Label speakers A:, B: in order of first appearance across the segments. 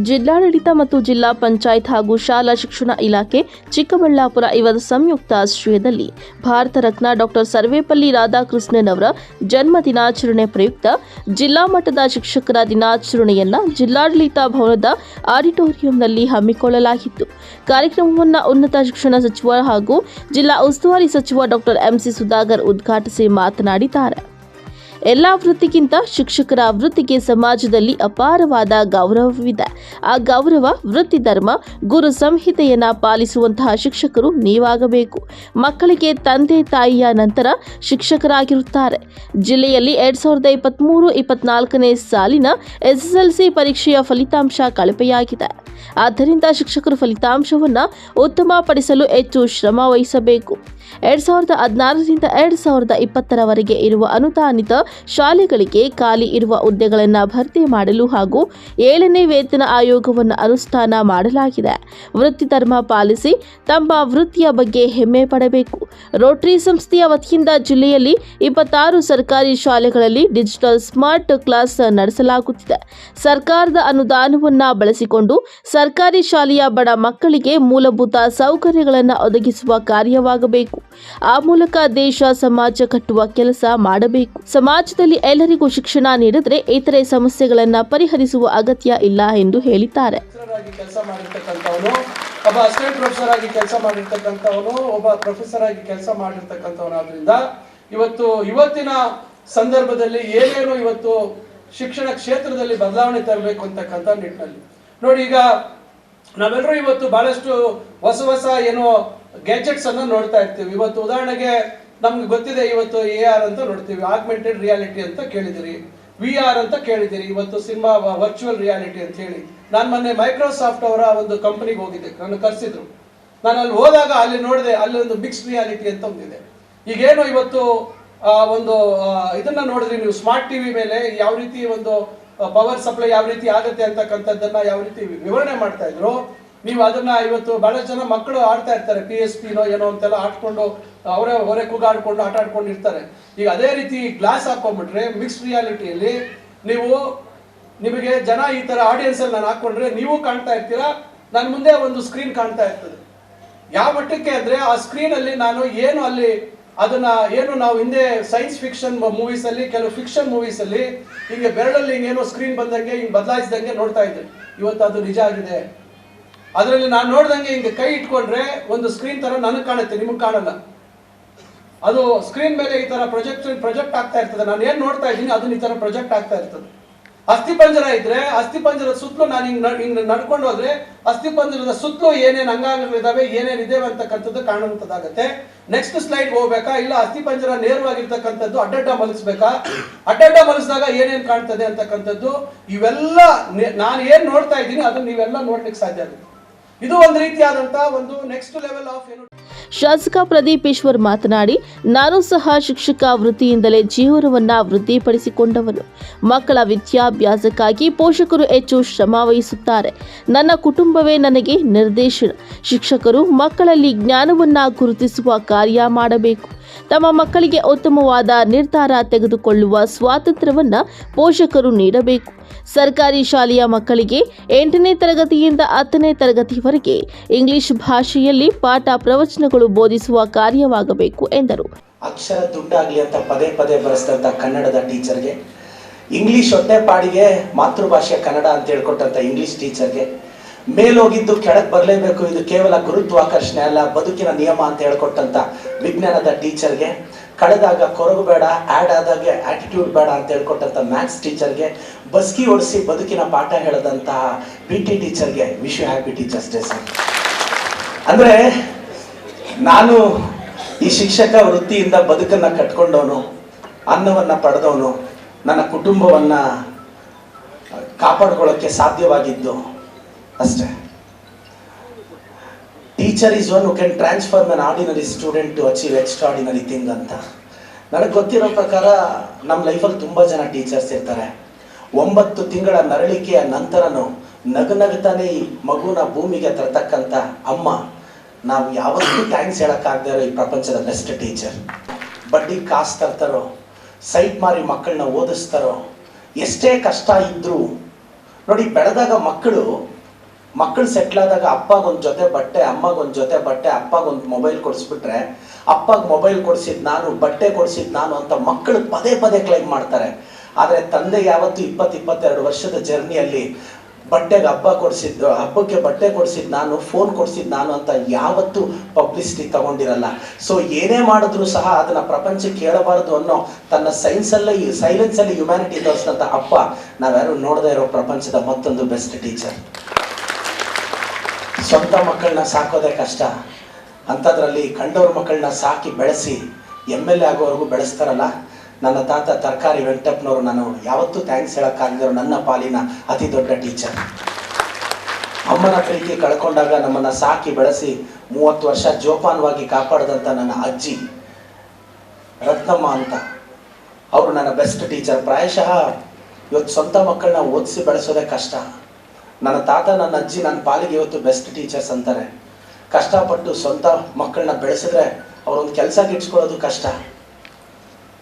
A: ಜಿಲ್ಲಾಡಳಿತ ಮತ್ತು ಜಿಲ್ಲಾ ಪಂಚಾಯತ್ ಹಾಗೂ ಶಾಲಾ ಶಿಕ್ಷಣ ಇಲಾಖೆ ಚಿಕ್ಕಬಳ್ಳಾಪುರ ಇವರ ಸಂಯುಕ್ತ ಆಶ್ರಯದಲ್ಲಿ ಭಾರತ ರತ್ನ ಡಾಕ್ಟರ್ ಸರ್ವೇಪಲ್ಲಿ ರಾಧಾಕೃಷ್ಣನ್ ಅವರ ಜನ್ಮ ದಿನಾಚರಣೆ ಪ್ರಯುಕ್ತ ಜಿಲ್ಲಾ ಮಟ್ಟದ ಶಿಕ್ಷಕರ ದಿನಾಚರಣೆಯನ್ನು ಜಿಲ್ಲಾಡಳಿತ ಭವನದ ಆಡಿಟೋರಿಯಂನಲ್ಲಿ ಹಮ್ಮಿಕೊಳ್ಳಲಾಗಿತ್ತು. ಕಾರ್ಯಕ್ರಮವನ್ನು ಉನ್ನತ ಶಿಕ್ಷಣ ಸಚಿವ ಹಾಗೂ ಜಿಲ್ಲಾ ಉಸ್ತುವಾರಿ ಸಚಿವ ಡಾಕ್ಟರ್ ಎಂಸಿ ಸುಧಾಕರ್ ಉದ್ಘಾಟಿಸಿ ಮಾತನಾಡಿದ್ದಾರೆ. ಎಲ್ಲ ವೃತ್ತಿಗಿಂತ ಶಿಕ್ಷಕರ ವೃತ್ತಿಗೆ ಸಮಾಜದಲ್ಲಿ ಅಪಾರವಾದ ಗೌರವವಿದೆ. ಆ ಗೌರವ ವೃತ್ತಿ ಧರ್ಮ ಗುರು ಸಂಹಿತೆಯನ್ನ ಪಾಲಿಸುವಂತಹ ಶಿಕ್ಷಕರು ನೀವಾಗಬೇಕು. ಮಕ್ಕಳಿಗೆ ತಂದೆ ತಾಯಿಯ ನಂತರ ಶಿಕ್ಷಕರಾಗಿರುತ್ತಾರೆ. ಜಿಲ್ಲೆಯಲ್ಲಿ 2023-24ನೇ ಸಾಲಿನ SSLC ಪರೀಕ್ಷೆಯ ಫಲಿತಾಂಶ ಕಳಪೆಯಾಗಿದೆ. ಆದ್ದರಿಂದ ಶಿಕ್ಷಕರು ಫಲಿತಾಂಶವನ್ನು ಉತ್ತಮಪಡಿಸಲು ಹೆಚ್ಚು ಶ್ರಮ ವಹಿಸಬೇಕು. 2016ರಿಂದ 2020ರವರೆಗೆ ಇರುವ ಅನುದಾನಿತ ಶಾಲೆಗಳಿಗೆ ಖಾಲಿ ಇರುವ ಹುದ್ದೆಗಳನ್ನು ಭರ್ತಿ ಮಾಡಲು ಹಾಗೂ 7ನೇ ವೇತನ ಆಯೋಗವನ್ನು ಅನುಷ್ಠಾನ ಮಾಡಲಾಗಿದೆ. ವೃತ್ತಿ ಧರ್ಮ ಪಾಲಿಸಿ ತಮ್ಮ ವೃತ್ತಿಯ ಬಗ್ಗೆ ಹೆಮ್ಮೆ ಪಡಬೇಕು. ರೋಟರಿ ಸಂಸ್ಥೆಯ ವತಿಯಿಂದ ಜಿಲ್ಲೆಯಲ್ಲಿ 26 ಸರ್ಕಾರಿ ಶಾಲೆಗಳಲ್ಲಿ ಡಿಜಿಟಲ್ ಸ್ಮಾರ್ಟ್ ಕ್ಲಾಸ್ ನಡೆಸಲಾಗುತ್ತಿದೆ. ಸರ್ಕಾರದ ಅನುದಾನವನ್ನು ಬಳಸಿಕೊಂಡು ಸರ್ಕಾರಿ ಶಾಲೆಯ ಬಡ ಮಕ್ಕಳಿಗೆ ಮೂಲಭೂತ ಸೌಕರ್ಯಗಳನ್ನು ಒದಗಿಸುವ ಕಾರ್ಯವಾಗಬೇಕು. ಆ ಮೂಲಕ ದೇಶ ಸಮಾಜ ಕಟ್ಟುವ ಕೆಲಸ ಮಾಡಬೇಕು. ಸಮಾಜದಲ್ಲಿ ಎಲ್ಲರಿಗೂ ಶಿಕ್ಷಣ ನೀಡಿದರೆ ಇತರೆ ಸಮಸ್ಯೆಗಳನ್ನು ಪರಿಹರಿಸುವ ಅಗತ್ಯ ಇಲ್ಲ ಎಂದು ಹೇಳಿದ್ದಾರೆ.
B: ಒಬ್ಬ ಅಸಿಸ್ಟೆಂಟ್ ಪ್ರೊಫೆಸರ್ ಆಗಿ ಕೆಲಸ ಮಾಡಿರ್ತಕ್ಕಂಥವನು, ಒಬ್ಬ ಪ್ರೊಫೆಸರ್ ಆಗಿ ಕೆಲಸ ಮಾಡಿರ್ತಕ್ಕಂಥವನಾದ್ರಿಂದ ಇವತ್ತಿನ ಸಂದರ್ಭದಲ್ಲಿ ಏನೇನು ಇವತ್ತು ಶಿಕ್ಷಣ ಕ್ಷೇತ್ರದಲ್ಲಿ ಬದಲಾವಣೆ ತರಬೇಕು ಅಂತಕ್ಕಂಥ ನಿಟ್ಟಿನಲ್ಲಿ ನೋಡಿ, ಈಗ ನಾವೆಲ್ಲರೂ ಇವತ್ತು ಬಹಳಷ್ಟು ಹೊಸ ಏನೋ ಗ್ಯಾಜೆಟ್ಸ್ ಅನ್ನ ನೋಡ್ತಾ ಇರ್ತೀವಿ. ಇವತ್ತು ಉದಾಹರಣೆಗೆ ನಮ್ಗೆ ಗೊತ್ತಿದೆ, ಇವತ್ತು AR ಅಂತ ನೋಡ್ತೀವಿ, ಆಗ್ಮೆಂಟೆಡ್ ರಿಯಾಲಿಟಿ ಅಂತ ಕೇಳಿದಿರಿ, VR ಅಂತ ಕೇಳಿದಿರಿ, ಇವತ್ತು ಸಿನಿಮಾ ವರ್ಚುವಲ್ ರಿಯಾಲಿಟಿ ಅಂತ ಹೇಳಿ. ನಾನು ಮೊನ್ನೆ ಮೈಕ್ರೋಸಾಫ್ಟ್ ಅವರ ಒಂದು ಕಂಪನಿಗೆ ಹೋಗಿದ್ದೆ, ನನ್ನ ಕರೆಸಿದ್ರು. ನಾನು ಅಲ್ಲಿ ಹೋದಾಗ ಅಲ್ಲಿ ನೋಡಿದೆ, ಅಲ್ಲಿ ಒಂದು ಮಿಕ್ಸ್ಡ್ ರಿಯಾಲಿಟಿ ಅಂತ ಒಂದಿದೆ. ಈಗೇನು ಇವತ್ತು ಒಂದು ಇದನ್ನ ನೋಡಿದ್ರಿ ನೀವು, ಸ್ಮಾರ್ಟ್ ಟಿವಿ ಮೇಲೆ ಯಾವ ರೀತಿ ಒಂದು ಪವರ್ ಸಪ್ಲೈ ಯಾವ ರೀತಿ ಆಗುತ್ತೆ ಅಂತಕ್ಕಂಥದ್ದನ್ನ ಯಾವ ರೀತಿ ವಿವರಣೆ ಮಾಡ್ತಾ ಇದ್ರು. ನೀವು ಅದನ್ನ ಇವತ್ತು ಬಹಳಷ್ಟು ಜನ ಮಕ್ಕಳು ಆಡ್ತಾ ಇರ್ತಾರೆ, PSPನೋ ಏನೋ ಅಂತೆಲ್ಲ ಆಡ್ಕೊಂಡು ಹೊರೆ ಕೂಗಾಡ್ಕೊಂಡು ಆಟ ಆಡ್ಕೊಂಡು ಇರ್ತಾರೆ. ಈಗ ಅದೇ ರೀತಿ ಗ್ಲಾಸ್ ಹಾಕೊಂಡ್ಬಿಟ್ರೆ ಮಿಕ್ಸ್ಡ್ ರಿಯಾಲಿಟಿಯಲ್ಲಿ ನಿಮಗೆ ಜನ ಈ ತರ ಆಡಿಯನ್ಸ್ ಅಲ್ಲಿ ನಾನು ಹಾಕೊಂಡ್ರೆ ನೀವು ಕಾಣ್ತಾ ಇರ್ತೀರಾ, ನನ್ನ ಮುಂದೆ ಒಂದು ಸ್ಕ್ರೀನ್ ಕಾಣ್ತಾ ಇರ್ತದೆ. ಯಾವ ಮಟ್ಟಕ್ಕೆ ಅಂದ್ರೆ ಆ ಸ್ಕ್ರೀನ್ ಅಲ್ಲಿ ನಾನು ಏನು ಅಲ್ಲಿ ಅದನ್ನ ಏನು ನಾವು ಹಿಂದೆ ಸೈನ್ಸ್ ಫಿಕ್ಷನ್ ಮೂವೀಸ್ ಅಲ್ಲಿ, ಕೆಲವು ಫಿಕ್ಷನ್ ಮೂವೀಸ್ ಅಲ್ಲಿ ಹಿಂಗೆ ಬೆರಳಲ್ಲಿ ಹಿಂಗೇನೋ ಸ್ಕ್ರೀನ್ ಬಂದಂಗೆ ಹಿಂಗೆ ಬದಲಾಯಿಸಿದಂಗೆ ನೋಡ್ತಾ ಇದ್ದೆ. ಇವತ್ತು ಅದು ನಿಜ ಆಗಿದೆ. ಅದರಲ್ಲಿ ನಾನು ನೋಡ್ದಂಗೆ ಹಿಂಗೆ ಕೈ ಇಟ್ಕೊಂಡ್ರೆ ಒಂದು ಸ್ಕ್ರೀನ್ ತರ ನನಗೆ ಕಾಣುತ್ತೆ, ನಿಮಗೆ ಕಾಣಲ್ಲ. ಅದು ಸ್ಕ್ರೀನ್ ಮೇಲೆ ಈ ತರ ಪ್ರೊಜೆಕ್ಟ್ ಆಗ್ತಾ ಇರ್ತದೆ. ನಾನು ಏನ್ ನೋಡ್ತಾ ಇದ್ದೀನಿ ಅದನ್ನ ಈ ತರ ಪ್ರೊಜೆಕ್ಟ್ ಆಗ್ತಾ ಇರ್ತದೆ. ಅಸ್ಥಿಪಂಜರ ಇದ್ರೆ ಅಸ್ಥಿಪಂಜರದ ಸುತ್ತಲೂ ನಾನು ಹಿಂಗ್ ನಡ್ಕೊಂಡು ಹೋದ್ರೆ ಅಸ್ಥಿಪಂಜರದ ಸುತ್ತಲೂ ಏನೇನು ಅಂಗಾಂಗಗಳಿದಾವೆ, ಏನೇನಿದೆ ಅಂತಕ್ಕಂಥದ್ದು ಕಾಣುವಂಥದ್ದಾಗತ್ತೆ. ನೆಕ್ಸ್ಟ್ ಸ್ಲೈಡ್ ಹೋಗ್ಬೇಕಾ, ಇಲ್ಲ ಅಸ್ಥಿಪಂಜರ ನೇರವಾಗಿರ್ತಕ್ಕಂಥದ್ದು ಅಡ್ಡಡ್ಡ ಮಲಗಿಸ್ಬೇಕಾ, ಅಡ್ಡಡ್ಡ ಮಲಗಿಸಿದಾಗ ಏನೇನು ಕಾಣ್ತದೆ ಅಂತಕ್ಕಂಥದ್ದು ಇವೆಲ್ಲ ನಾನು ಏನ್ ನೋಡ್ತಾ ಇದ್ದೀನಿ ಅದನ್ನ ನೀವೆಲ್ಲ ನೋಡ್ಲಿಕ್ಕೆ ಸಾಧ್ಯ ಆಗುತ್ತೆ. ಇದು ಒಂದು ರೀತಿಯಾದಂತಹ ಒಂದು ನೆಕ್ಸ್ಟ್ ಲೆವೆಲ್ ಆಫ್ ಏನು.
A: ಶಾಸಕ ಪ್ರದೀಪ್ ಈಶ್ವರ್ ಮಾತನಾಡಿ, ನಾನು ಸಹ ಶಿಕ್ಷಕ ವೃತ್ತಿಯಿಂದಲೇ ಜೀವನವನ್ನ ವೃದ್ಧಿಪಡಿಸಿಕೊಂಡವನು. ಮಕ್ಕಳ ವಿದ್ಯಾಭ್ಯಾಸಕ್ಕಾಗಿ ಪೋಷಕರು ಹೆಚ್ಚು ಶ್ರಮ ವಹಿಸುತ್ತಾರೆ. ನನ್ನ ಕುಟುಂಬವೇ ನನಗೆ ನಿರ್ದೇಶನ. ಶಿಕ್ಷಕರು ಮಕ್ಕಳಲ್ಲಿ ಜ್ಞಾನವನ್ನ ಗುರುತಿಸುವ ಕಾರ್ಯ ಮಾಡಬೇಕು. ತಮ್ಮ ಮಕ್ಕಳಿಗೆ ಉತ್ತಮವಾದ ನಿರ್ಧಾರ ತೆಗೆದುಕೊಳ್ಳುವ ಸ್ವಾತಂತ್ರ್ಯವನ್ನ ಪೋಷಕರು ನೀಡಬೇಕು. ಸರ್ಕಾರಿ ಶಾಲೆಯ ಮಕ್ಕಳಿಗೆ 8ನೇ ತರಗತಿಯಿಂದ 10ನೇ ತರಗತಿವರೆಗೆ ಇಂಗ್ಲಿಷ್ ಭಾಷೆಯಲ್ಲಿ ಪಾಠ ಪ್ರವಚನಗಳು ಬೋಧಿಸುವ ಕಾರ್ಯವಾಗಬೇಕು ಎಂದರು.
C: ಅಕ್ಷರ ದುಡ್ಡಾಗ್ಲಿ ಅಂತ ಪದೇ ಬರೆಸಿದಂತ ಕನ್ನಡದ ಟೀಚರ್ಗೆ, ಇಂಗ್ಲಿಷ್ ಹೊಟ್ಟೆಪಾಡಿಗೆ ಮಾತೃಭಾಷೆ ಕನ್ನಡ ಅಂತ ಹೇಳ್ಕೊಟ್ಟಂತ ಇಂಗ್ಲಿಷ್ ಟೀಚರ್ಗೆ, ಮೇಲೋಗಿದ್ದು ಕೆಳಗೆ ಬರಲೇಬೇಕು, ಇದು ಕೇವಲ ಗುರುತ್ವಾಕರ್ಷಣೆ ಅಲ್ಲ ಬದುಕಿನ ನಿಯಮ ಅಂತ ಹೇಳ್ಕೊಟ್ಟಂತ ವಿಜ್ಞಾನದ ಟೀಚರ್ಗೆ, ಕಳೆದಾಗ ಕೊರಗಬೇಡ, ಆ್ಯಡ್ ಆದಾಗ ಆಟಿಟ್ಯೂಡ್ ಬೇಡ ಅಂತ ಹೇಳ್ಕೊಟ್ಟಂತ ಮ್ಯಾಥ್ಸ್ ಟೀಚರ್ಗೆ, ಬಸ್ಕಿ ಓಡಿಸಿ ಬದುಕಿನ ಪಾಠ ಹೇಳದಂತಹ PT ಟೀಚರ್ಗೆ wish you happy teachers day sir. ಅಂದ್ರೆ ನಾನು ಈ ಶಿಕ್ಷಕ ವೃತ್ತಿಯಿಂದ ಬದುಕನ್ನ ಕಟ್ಕೊಂಡವನು, ಅನ್ನವನ್ನ ಪಡೆದವನು, ನನ್ನ ಕುಟುಂಬವನ್ನ ಕಾಪಾಡ್ಕೊಳ್ಳೋಕ್ಕೆ ಸಾಧ್ಯವಾಗಿದ್ದು ಅಷ್ಟೇ. Teacher is one who can transform an ordinary student to achieve extraordinary thing ಅಂತ. ನನಗೆ ಗೊತ್ತಿರೋ ಪ್ರಕಾರ ನಮ್ಮ ಲೈಫಲ್ಲಿ ತುಂಬ ಜನ ಟೀಚರ್ಸ್ ಇರ್ತಾರೆ. 9 ತಿಂಗಳ ನರಳಿಕೆಯ ನಂತರನೂ ನಗನಗ್ತಾನೆ ಈ ಮಗುನ ಭೂಮಿಗೆ ತರ್ತಕ್ಕಂಥ ಅಮ್ಮ, ನಾವು ಯಾವತ್ತೂ ಥ್ಯಾಂಕ್ಸ್ ಹೇಳೋಕ್ಕಾಗದೇ ಇರೋ ಈ ಪ್ರಪಂಚದ ಬೆಸ್ಟ್ ಟೀಚರ್. ಬಡ್ಡಿ ಕಾಸು ತರ್ತಾರೋ, ಸೈಟ್ ಮಾರಿ ಮಕ್ಕಳನ್ನ ಓದಿಸ್ತಾರೋ, ಎಷ್ಟೇ ಕಷ್ಟ ಇದ್ರೂ ನೋಡಿ, ಬೆಳೆದಾಗ ಮಕ್ಕಳು ಸೆಟ್ಲ್ ಆದಾಗ ಅಪ್ಪಗೊಂದು ಜೊತೆ ಬಟ್ಟೆ, ಅಮ್ಮಗೊಂದು ಜೊತೆ ಬಟ್ಟೆ, ಅಪ್ಪಗೊಂದು ಮೊಬೈಲ್ ಕೊಡಿಸ್ಬಿಟ್ರೆ, ಅಪ್ಪಗೆ ಮೊಬೈಲ್ ಕೊಡಿಸಿದ್ ನಾನು, ಬಟ್ಟೆ ಕೊಡಿಸಿದ್ ನಾನು ಅಂತ ಮಕ್ಕಳು ಪದೇ ಪದೇ ಕ್ಲೈಮ್ ಮಾಡ್ತಾರೆ. ಆದರೆ ತಂದೆ ಯಾವತ್ತು 20-22 ವರ್ಷದ ಜರ್ನಿಯಲ್ಲಿ ಹಬ್ಬಕ್ಕೆ ಬಟ್ಟೆ ಕೊಡಿಸಿದ್ ನಾನು, ಫೋನ್ ಕೊಡಿಸಿದ್ ನಾನು ಅಂತ ಯಾವತ್ತೂ ಪಬ್ಲಿಸಿಟಿ ತಗೊಂಡಿರಲ್ಲ. ಸೊ ಏನೇ ಮಾಡಿದ್ರು ಸಹ ಅದನ್ನ ಪ್ರಪಂಚಕ್ಕೆ ಹೇಳಬಾರದು ಅನ್ನೋ ತನ್ನ ಸೈಲೆನ್ಸಲ್ಲಿ ಹ್ಯುಮ್ಯಾನಿಟಿ ತೋರಿಸಿದಂಥ ಅಪ್ಪ ನಾವ್ಯಾರು ನೋಡದೇ ಇರೋ ಪ್ರಪಂಚದ ಮತ್ತೊಂದು ಬೆಸ್ಟ್ ಟೀಚರ್. ಸ್ವಂತ ಮಕ್ಕಳನ್ನ ಸಾಕೋದೇ ಕಷ್ಟ, ಅಂಥದ್ರಲ್ಲಿ ಕಂಡವ್ರ ಮಕ್ಕಳನ್ನ ಸಾಕಿ ಬೆಳೆಸಿ MLA ಆಗೋವರೆಗೂ ಬೆಳೆಸ್ತಾರಲ್ಲ, ನನ್ನ ತಾತ ತರಕಾರಿ ವೆಂಕಟಪ್ಪನವರು ನಾನು ಯಾವತ್ತೂ ಥ್ಯಾಂಕ್ಸ್ ಹೇಳೋಕ್ಕಾಗದಿರೋ ನನ್ನ ಪಾಲಿನ ಅತಿ ದೊಡ್ಡ ಟೀಚರ್. ಅಮ್ಮನ ಪ್ರೀತಿ ಕಳ್ಕೊಂಡಾಗ ನಮ್ಮನ್ನು ಸಾಕಿ ಬೆಳೆಸಿ 30 ವರ್ಷ ಜೋಪಾನವಾಗಿ ಕಾಪಾಡಿದಂಥ ನನ್ನ ಅಜ್ಜಿ ರತ್ನಮ್ಮ ಅಂತ, ಅವರು ನನ್ನ ಬೆಸ್ಟ್ ಟೀಚರ್. ಪ್ರಾಯಶಃ ಇವತ್ತು ಸ್ವಂತ ಮಕ್ಕಳನ್ನ ಓದಿಸಿ ಬೆಳೆಸೋದೇ ಕಷ್ಟ. ನನ್ನ ತಾತ, ನನ್ನ ಅಜ್ಜಿ ನನ್ನ ಪಾಲಿಗೆ ಇವತ್ತು ಬೆಸ್ಟ್ ಟೀಚರ್ಸ್ ಅಂತಾರೆ. ಕಷ್ಟಪಟ್ಟು ಸ್ವಂತ ಮಕ್ಕಳನ್ನ ಬೆಳೆಸಿದ್ರೆ ಅವರೊಂದು ಕೆಲಸಕ್ಕೆ ಇಟ್ಸ್ಕೊಳ್ಳೋದು ಕಷ್ಟ.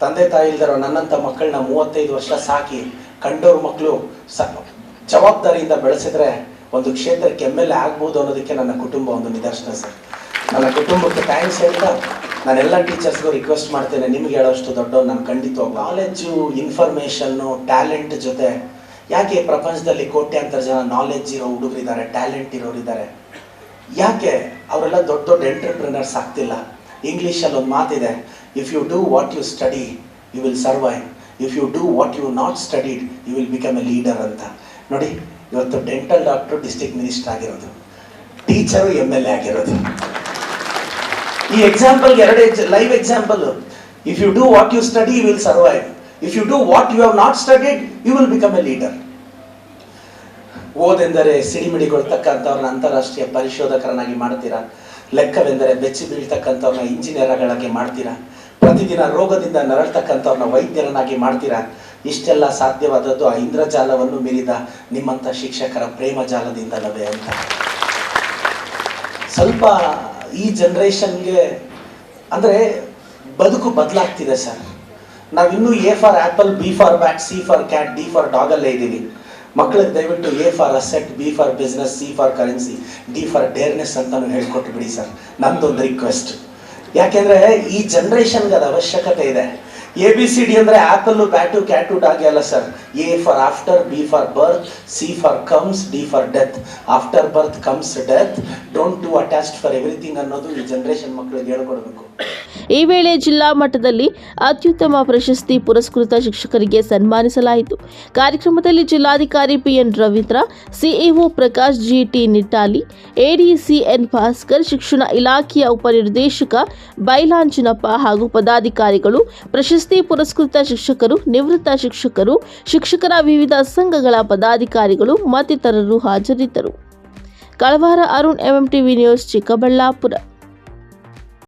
C: ತಂದೆ ತಾಯಿ ಇಲ್ದಿರೋ ನನ್ನಂಥ ಮಕ್ಕಳನ್ನ 35 ವರ್ಷ ಸಾಕಿ ಕಂಡವ್ರ ಮಕ್ಕಳು ಜವಾಬ್ದಾರಿಯಿಂದ ಬೆಳೆಸಿದ್ರೆ ಒಂದು ಕ್ಷೇತ್ರಕ್ಕೆ MLA ಆಗ್ಬೋದು ಅನ್ನೋದಕ್ಕೆ ನನ್ನ ಕುಟುಂಬ ಒಂದು ನಿದರ್ಶನ ಸರ್. ನನ್ನ ಕುಟುಂಬಕ್ಕೆ ಥ್ಯಾಂಕ್ಸ್ ಹೇಳ್ತಾ ನಾನೆಲ್ಲ ಟೀಚರ್ಸ್ಗೂ ರಿಕ್ವೆಸ್ಟ್ ಮಾಡ್ತೇನೆ, ನಿಮ್ಗೆ ಹೇಳೋಷ್ಟು ದೊಡ್ಡವ್ರು ನಾನು ಖಂಡಿತವಾಗಿ. ನಾಲೆಡ್ಜು, ಇನ್ಫಾರ್ಮೇಷನ್ನು, ಟ್ಯಾಲೆಂಟ್ ಜೊತೆ ಯಾಕೆ ಪ್ರಪಂಚದಲ್ಲಿ ಕೋಟ್ಯಾಂತರ ಜನ ನಾಲೆಡ್ಜ್ ಇರೋ ಹುಡುಗರಿದ್ದಾರೆ, ಟ್ಯಾಲೆಂಟ್ ಇರೋರಿದ್ದಾರೆ, ಯಾಕೆ ಅವರೆಲ್ಲ ದೊಡ್ಡ ದೊಡ್ಡ ಎಂಟರ್ಪ್ರಿನರ್ಸ್ ಆಗ್ತಿಲ್ಲ? ಇಂಗ್ಲೀಷಲ್ಲಿ ಒಂದು ಮಾತಿದೆ, if you do what you study you will survive, if you do what you not studied you will become a leader ಅಂತ. ನೋಡಿ, ಇವತ್ತು ಡೆಂಟಲ್ ಡಾಕ್ಟ್ರು ಡಿಸ್ಟ್ರಿಕ್ಟ್ ಮಿನಿಸ್ಟರ್ ಆಗಿರೋದು, ಟೀಚರು MLA ಆಗಿರೋದು. ಈ ಎಕ್ಸಾಂಪಲ್ಗೆ 2 live example. If you do what you study you will survive, if you do what you have not studied you will become a leader. ಓದೆಂದರೆ ಸಿಡಿಮಿಡಿಗೊಳ್ತಕ್ಕಂಥವ್ರನ್ನ ಅಂತಾರಾಷ್ಟ್ರೀಯ ಪರಿಶೋಧಕರನ್ನಾಗಿ ಮಾಡ್ತೀರಾ, ಲೆಕ್ಕವೆಂದರೆ ಬೆಚ್ಚಿ ಬೀಳ್ತಕ್ಕಂಥವ್ರನ್ನ ಇಂಜಿನಿಯರ್ಗಳಾಗಿ ಮಾಡ್ತೀರಾ, ಪ್ರತಿದಿನ ರೋಗದಿಂದ ನರಳ್ತಕ್ಕಂಥವ್ರನ್ನ ವೈದ್ಯರನ್ನಾಗಿ ಮಾಡ್ತೀರಾ. ಇಷ್ಟೆಲ್ಲ ಸಾಧ್ಯವಾದದ್ದು ಆ ಇಂದ್ರಜಾಲವನ್ನು ಮೀರಿದ ನಿಮ್ಮಂಥ ಶಿಕ್ಷಕರ ಪ್ರೇಮ ಜಾಲದಿಂದಲವೇ ಅಂತ. ಸ್ವಲ್ಪ ಈ ಜನ್ರೇಷನ್ಗೆ ಅಂದರೆ ಬದುಕು ಬದಲಾಗ್ತಿದೆ ಸರ್. ನಾವಿನ್ನೂ A for apple, B for bat, C for cat, D for ಡಾಗಲ್ಲೇ ಇದ್ದೀವಿ. ಮಕ್ಕಳಿಗೆ ದಯವಿಟ್ಟು A for asset, B for business, C for currency, D for dareness ಅಂತಾನು ಹೇಳ್ಕೊಟ್ಟು ಬಿಡಿ ಸರ್, ನಂದೊಂದು ರಿಕ್ವೆಸ್ಟ್. ಯಾಕೆಂದರೆ ಈ ಜನ್ರೇಷನ್ಗೆ ಅದು ಅವಶ್ಯಕತೆ ಇದೆ. ABCD ಅಂದರೆ ಆ್ಯಪಲ್ಲು, ಬ್ಯಾಟು, ಕ್ಯಾಟು, ಡಾಗಿ ಅಲ್ಲ sir. A for after, B for birth, C for comes, D for death. After birth comes death, don't to attached for everything ಅನ್ನೋದು ಈ ಜನ್ರೇಷನ್ ಮಕ್ಕಳಿಗೆ ಹೇಳ್ಕೊಡ್ಬೇಕು.
A: ಈ ವೇಳೆ ಜಿಲ್ಲಾ ಮಟ್ಟದಲ್ಲಿ ಅತ್ಯುತ್ತಮ ಪ್ರಶಸ್ತಿ ಪುರಸ್ಕೃತ ಶಿಕ್ಷಕರಿಗೆ ಸನ್ಮಾನಿಸಲಾಯಿತು. ಕಾರ್ಯಕ್ರಮದಲ್ಲಿ ಜಿಲ್ಲಾಧಿಕಾರಿ PN Ravindra, CEO Prakash GT Nittali, ADC N Bhaskar, ಶಿಕ್ಷಣ ಇಲಾಖೆಯ ಉಪನಿರ್ದೇಶಕ ಬೈಲಾಂಜನಪ್ಪ ಹಾಗೂ ಪದಾಧಿಕಾರಿಗಳು, ಪ್ರಶಸ್ತಿ ಪುರಸ್ಕೃತ ಶಿಕ್ಷಕರು, ನಿವೃತ್ತ ಶಿಕ್ಷಕರು, ಶಿಕ್ಷಕರ ವಿವಿಧ ಸಂಘಗಳ ಪದಾಧಿಕಾರಿಗಳು ಮತ್ತಿತರರು ಹಾಜರಿದ್ದರು. ಕಳವಾರ ಅರುಣ್, MMTV ನ್ಯೂಸ್, ಚಿಕ್ಕಬಳ್ಳಾಪುರ.